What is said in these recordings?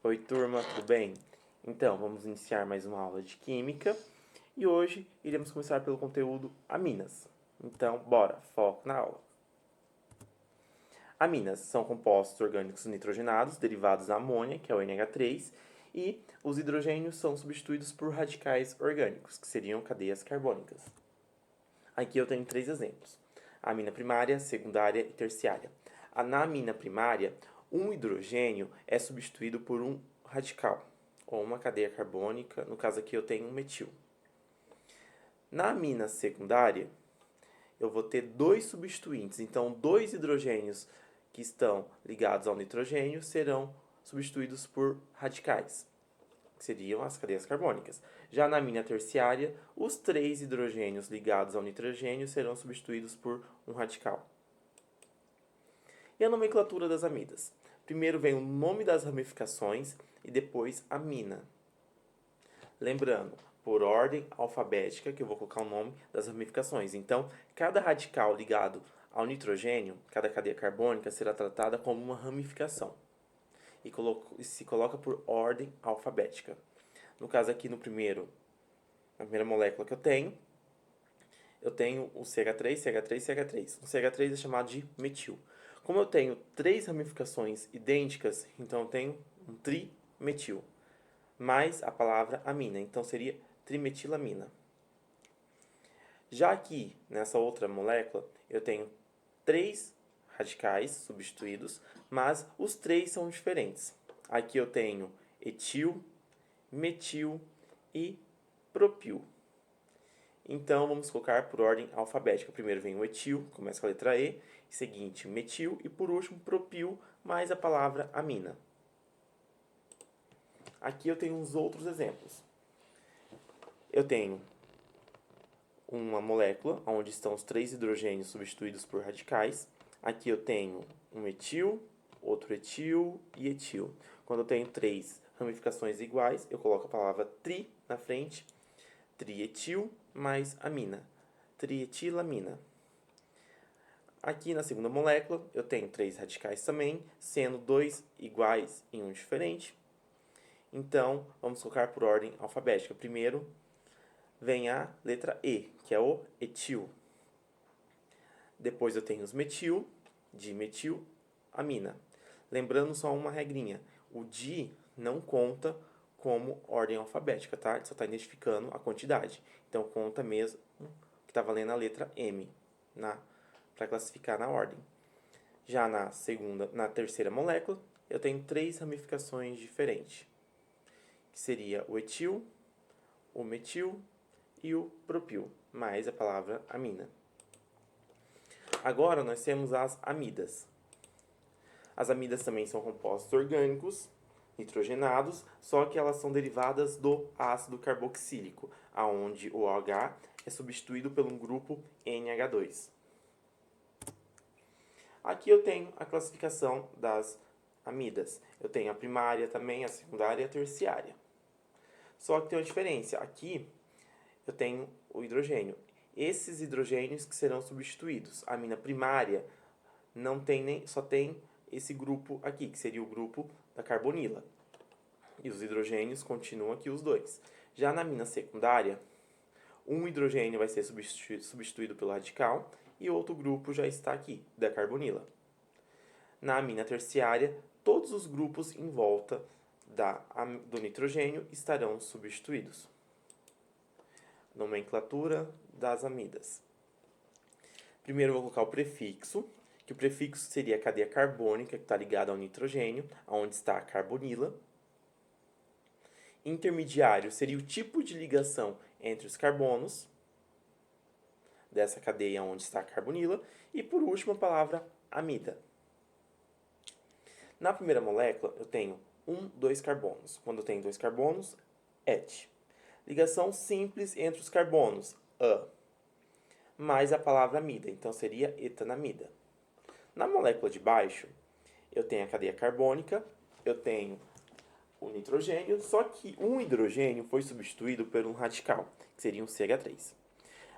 Oi, turma, tudo bem? Então, vamos iniciar mais uma aula de Química e hoje iremos começar pelo conteúdo aminas. Então, bora, foco na aula. Aminas são compostos orgânicos nitrogenados derivados da amônia, que é o NH3, e os hidrogênios são substituídos por radicais orgânicos, que seriam cadeias carbônicas. Aqui eu tenho 3 exemplos: a amina primária, secundária e terciária. Na amina primária, um hidrogênio é substituído por um radical, ou uma cadeia carbônica, no caso aqui eu tenho um metil. Na amina secundária, eu vou ter 2 substituintes, então 2 hidrogênios que estão ligados ao nitrogênio serão substituídos por radicais, que seriam as cadeias carbônicas. Já na amina terciária, os 3 hidrogênios ligados ao nitrogênio serão substituídos por um radical. E a nomenclatura das amidas? Primeiro vem o nome das ramificações e depois a amina. Lembrando, por ordem alfabética, que eu vou colocar o nome das ramificações. Então, cada radical ligado ao nitrogênio, cada cadeia carbônica, será tratada como uma ramificação e se coloca por ordem alfabética. No caso aqui, na primeira molécula que eu tenho o CH3, CH3, CH3. O CH3 é chamado de metil. Como eu tenho 3 ramificações idênticas, então eu tenho um trimetil, mais a palavra amina, então seria trimetilamina. Já aqui, nessa outra molécula, eu tenho 3 radicais substituídos, mas os 3 são diferentes. Aqui eu tenho etil, metil e propil. Então, vamos colocar por ordem alfabética. Primeiro vem o etil, começa com a letra E, seguinte metil e por último propil, mais a palavra amina. Aqui eu tenho uns outros exemplos. Eu tenho uma molécula onde estão os 3 hidrogênios substituídos por radicais. Aqui eu tenho um etil, outro etil e etil. Quando eu tenho 3 ramificações iguais, eu coloco a palavra tri na frente, trietil mais amina, trietilamina. Aqui na segunda molécula, eu tenho 3 radicais também, sendo 2 iguais e um diferente. Então, vamos colocar por ordem alfabética. Primeiro vem a letra E, que é o etil. Depois eu tenho os metil, dimetil, amina. Lembrando só uma regrinha, o di não conta como ordem alfabética, tá? Ele só está identificando a quantidade. Então, conta mesmo que está valendo a letra M para classificar na ordem. Já na terceira molécula, eu tenho 3 ramificações diferentes, que seria o etil, o metil e o propil, mais a palavra amina. Agora, nós temos as amidas. As amidas também são compostos orgânicos nitrogenados, só que elas são derivadas do ácido carboxílico, aonde o OH é substituído por um grupo NH2. Aqui eu tenho a classificação das amidas. Eu tenho a primária também, a secundária e a terciária. Só que tem uma diferença. Aqui eu tenho o hidrogênio. Esses hidrogênios que serão substituídos. A amina primária não tem só tem esse grupo aqui, que seria o grupo da carbonila. E os hidrogênios continuam aqui os 2. Já na amina secundária, um hidrogênio vai ser substituído pelo radical e outro grupo já está aqui, da carbonila. Na amina terciária, todos os grupos em volta do nitrogênio estarão substituídos. Nomenclatura das amidas. Primeiro eu vou colocar o prefixo, que o prefixo seria a cadeia carbônica que está ligada ao nitrogênio, onde está a carbonila. Intermediário seria o tipo de ligação entre os carbonos dessa cadeia onde está a carbonila. E por último, a palavra amida. Na primeira molécula, eu tenho 2 carbonos. Quando eu tenho 2 carbonos, et. Ligação simples entre os carbonos, a, mais a palavra amida, então seria etanamida. Na molécula de baixo, eu tenho a cadeia carbônica, eu tenho o nitrogênio, só que um hidrogênio foi substituído por um radical, que seria um CH3.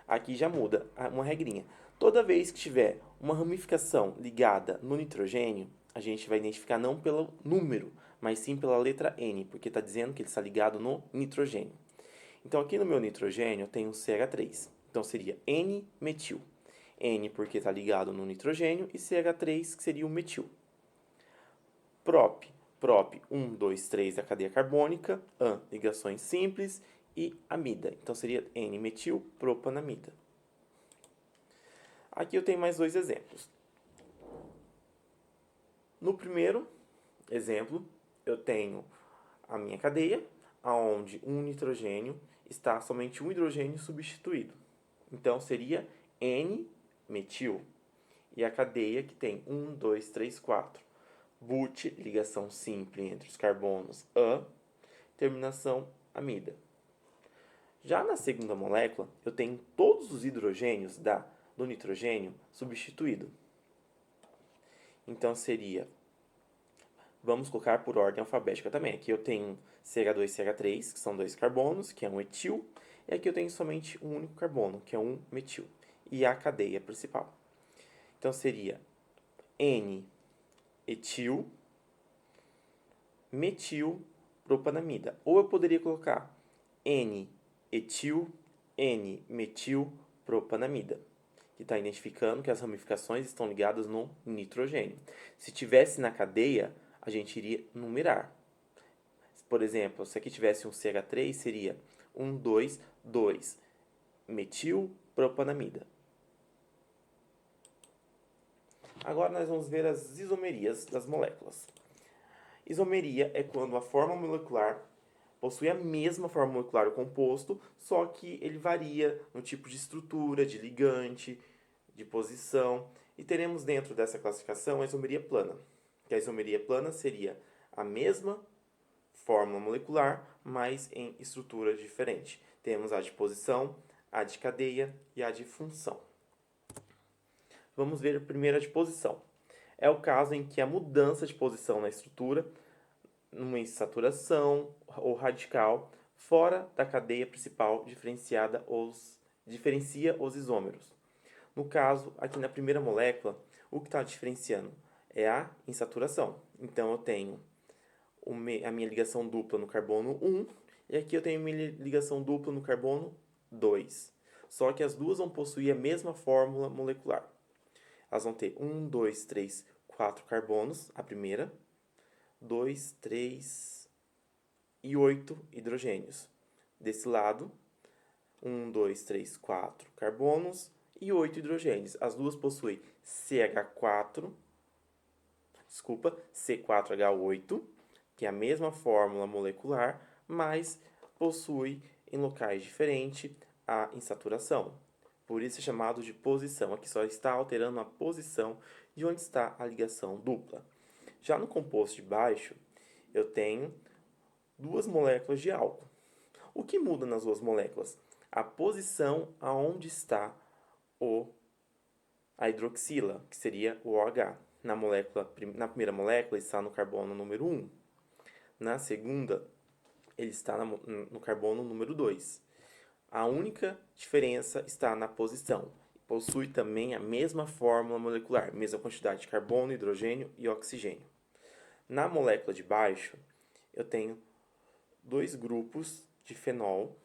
Aqui já muda uma regrinha. Toda vez que tiver uma ramificação ligada no nitrogênio, a gente vai identificar não pelo número, mas sim pela letra N, porque está dizendo que ele está ligado no nitrogênio. Então, aqui no meu nitrogênio, eu tenho CH3. Então, seria N-metil. N porque está ligado no nitrogênio e CH3, que seria o metil. Prop. Prop, 1, 2, 3 é a cadeia carbônica. An, ligações simples. E amida. Então, seria N-metilpropanamida. Aqui eu tenho mais dois exemplos. No primeiro exemplo, eu tenho a minha cadeia, onde um nitrogênio está somente um hidrogênio substituído. Então, seria N-metil. E a cadeia que tem 1, 2, 3, 4. But, ligação simples entre os carbonos A, terminação amida. Já na segunda molécula, eu tenho todos os hidrogênios do nitrogênio substituído. Então, seria... Vamos colocar por ordem alfabética também. Aqui eu tenho CH2 e CH3, que são dois carbonos, que é um etil. E aqui eu tenho somente um único carbono, que é um metil. E a cadeia principal. Então, seria N-etil, metilpropanamida. Ou eu poderia colocar N-etil, N-metilpropanamida, que está identificando que as ramificações estão ligadas no nitrogênio. Se tivesse na cadeia, a gente iria numerar. Por exemplo, se aqui tivesse um CH3, seria 1, 2, 2, metilpropanamida. Agora nós vamos ver as isomerias das moléculas. Isomeria é quando a forma molecular possui a mesma forma molecular do composto, só que ele varia no tipo de estrutura, de ligante, de posição. E teremos dentro dessa classificação a isomeria plana. Que a isomeria plana seria a mesma fórmula molecular, mas em estrutura diferente. Temos a de posição, a de cadeia e a de função. Vamos ver a primeira de posição. É o caso em que a mudança de posição na estrutura, numa insaturação ou radical, fora da cadeia principal diferencia os isômeros. No caso, aqui na primeira molécula, o que está diferenciando é a insaturação. Então, eu tenho a minha ligação dupla no carbono 1 e aqui eu tenho minha ligação dupla no carbono 2. Só que as duas vão possuir a mesma fórmula molecular. Elas vão ter 1, 2, 3, 4 carbonos, a primeira, 2, 3 e 8 hidrogênios. Desse lado, 1, 2, 3, 4 carbonos e 8 hidrogênios. As duas possuem C4H8, que é a mesma fórmula molecular, mas possui em locais diferentes a insaturação. Por isso é chamado de posição. Aqui só está alterando a posição de onde está a ligação dupla. Já no composto de baixo, eu tenho duas moléculas de álcool. O que muda nas duas moléculas? A posição aonde está a hidroxila, que seria o OH. Na primeira molécula está no carbono número 1. Na segunda, ele está no carbono número 2. A única diferença está na posição. Possui também a mesma fórmula molecular, mesma quantidade de carbono, hidrogênio e oxigênio. Na molécula de baixo, eu tenho dois grupos de fenol,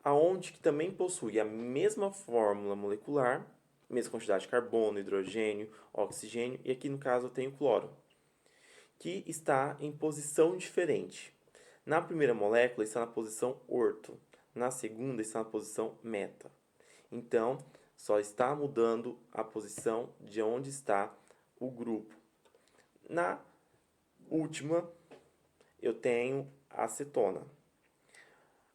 aonde que também possui a mesma fórmula molecular, mesma quantidade de carbono, hidrogênio, oxigênio, e aqui no caso eu tenho cloro, que está em posição diferente. Na primeira molécula está na posição orto, na segunda está na posição meta. Então, só está mudando a posição de onde está o grupo. Na última, eu tenho a acetona,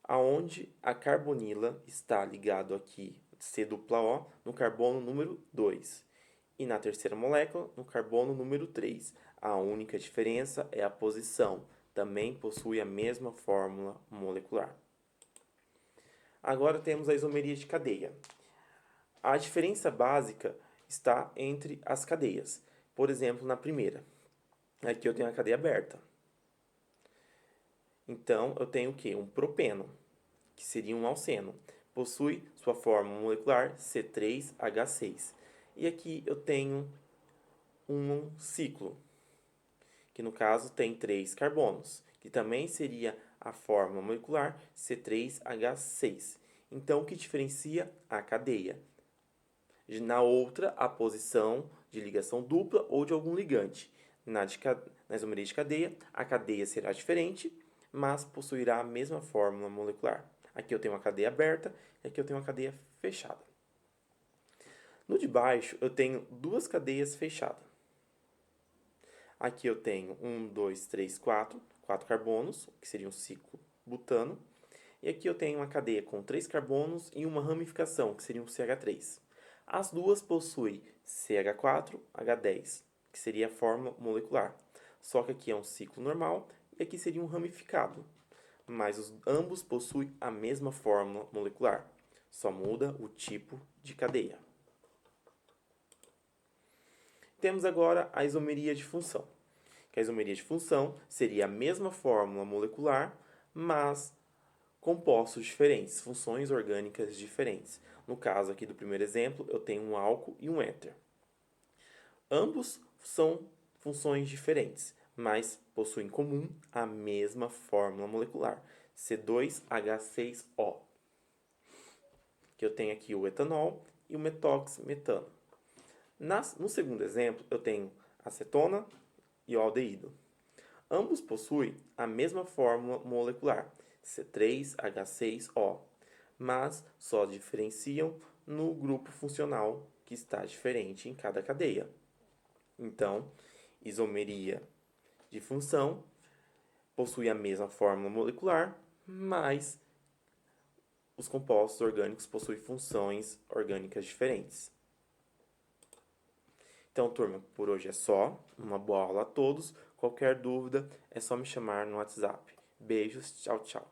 aonde a carbonila está ligado aqui, C-O, no carbono número 2. E na terceira molécula, no carbono número 3. A única diferença é a posição. Também possui a mesma fórmula molecular. Agora temos a isomeria de cadeia. A diferença básica está entre as cadeias. Por exemplo, na primeira. Aqui eu tenho a cadeia aberta. Então, eu tenho o quê? Um propeno, que seria um alceno. Possui sua fórmula molecular C3H6. E aqui eu tenho um ciclo, que no caso tem 3 carbonos, que também seria a fórmula molecular C3H6. Então, o que diferencia a cadeia? Na outra, a posição de ligação dupla ou de algum ligante. Na isomeria de cadeia, a cadeia será diferente, mas possuirá a mesma fórmula molecular. Aqui eu tenho uma cadeia aberta e aqui eu tenho uma cadeia fechada. No de baixo, eu tenho duas cadeias fechadas. Aqui eu tenho 4 carbonos, que seria um ciclo butano. E aqui eu tenho uma cadeia com 3 carbonos e uma ramificação, que seria um CH3. As duas possuem CH4H10, que seria a fórmula molecular. Só que aqui é um ciclo normal e aqui seria um ramificado. Mas ambos possuem a mesma fórmula molecular. Só muda o tipo de cadeia. Temos agora a isomeria de função. Que a isomeria de função seria a mesma fórmula molecular, mas compostos diferentes, funções orgânicas diferentes. No caso aqui do primeiro exemplo, eu tenho um álcool e um éter. Ambos são funções diferentes, mas possuem em comum a mesma fórmula molecular, C2H6O. Que eu tenho aqui o etanol e o metano. No segundo exemplo, eu tenho acetona e o aldeído. Ambos possuem a mesma fórmula molecular, C3H6O, mas só diferenciam no grupo funcional que está diferente em cada cadeia. Então, isomeria de função possui a mesma fórmula molecular, mas os compostos orgânicos possuem funções orgânicas diferentes. Então, turma, por hoje é só. Uma boa aula a todos. Qualquer dúvida é só me chamar no WhatsApp. Beijos, tchau, tchau.